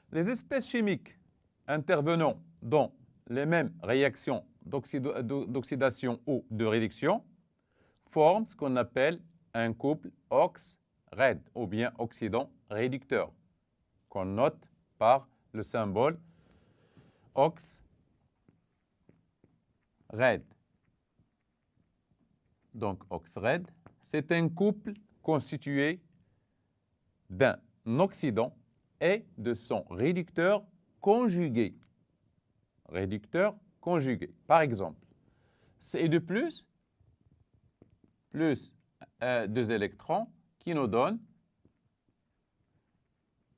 Les espèces chimiques intervenant dans les mêmes réactions d'oxydation ou de réduction forment ce qu'on appelle un couple OX-RED ou bien oxydant réducteur, qu'on note par le symbole OX-RED. Donc OX-RED, c'est un couple constitué d'un oxydant et de son réducteur conjugué. Réducteur conjugué. Par exemple, Ce2+, plus 2 électrons qui nous donnent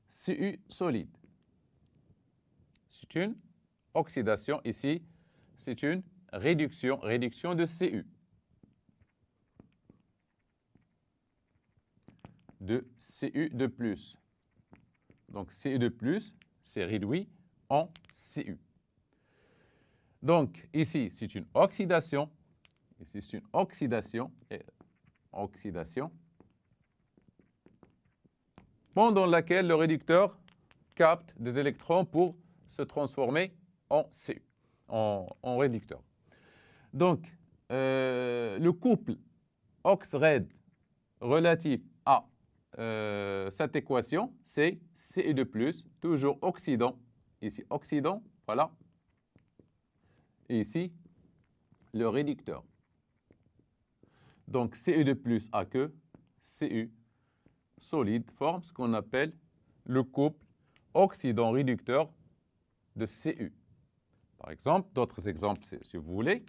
Cu solide. C'est une oxydation ici, c'est une réduction de Cu. De Cu2+. Donc Cu2+, c'est réduit en Cu. Donc ici, c'est une oxydation. Ici, c'est une oxydation. Pendant laquelle le réducteur capte des électrons pour se transformer en Cu, en réducteur. Donc, le couple OX-RED relatif à cette équation, c'est Cu2+, toujours oxydant. Ici, oxydant, voilà. Et ici, le réducteur. Donc, Cu2+ aqueux, Cu solide forme ce qu'on appelle le couple oxydant-réducteur de Cu. Par exemple, d'autres exemples, si vous voulez.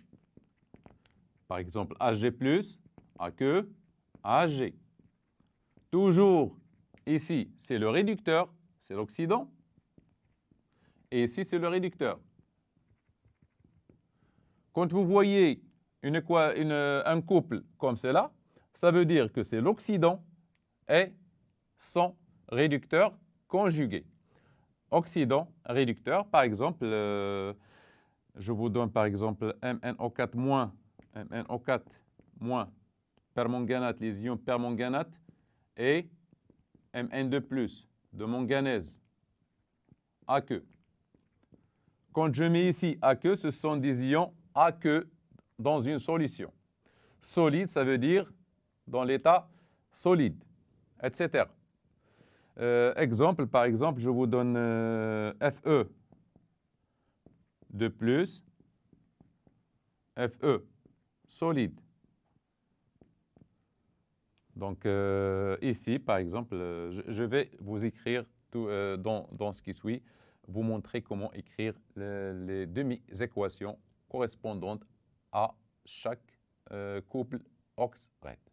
Par exemple, Hg+, aqueux, Ag. Toujours, ici, c'est le réducteur, c'est l'oxydant. Et ici, c'est le réducteur. Quand vous voyez un couple comme cela, ça veut dire que c'est l'oxydant et son réducteur conjugué. Oxydant, réducteur, par exemple, je vous donne par exemple MnO4-, MnO4- permanganate, les ions permanganate, et Mn2+, de manganèse, aqueux. Quand je mets ici aqueux, ce sont des ions aqueux dans une solution. Solide, ça veut dire dans l'état solide, etc. Exemple, par exemple, je vous donne Fe de plus, Fe solide. Donc ici, par exemple, je vais vous écrire tout, dans ce qui suit, vous montrer comment écrire les demi-équations correspondantes à chaque couple OX-RED.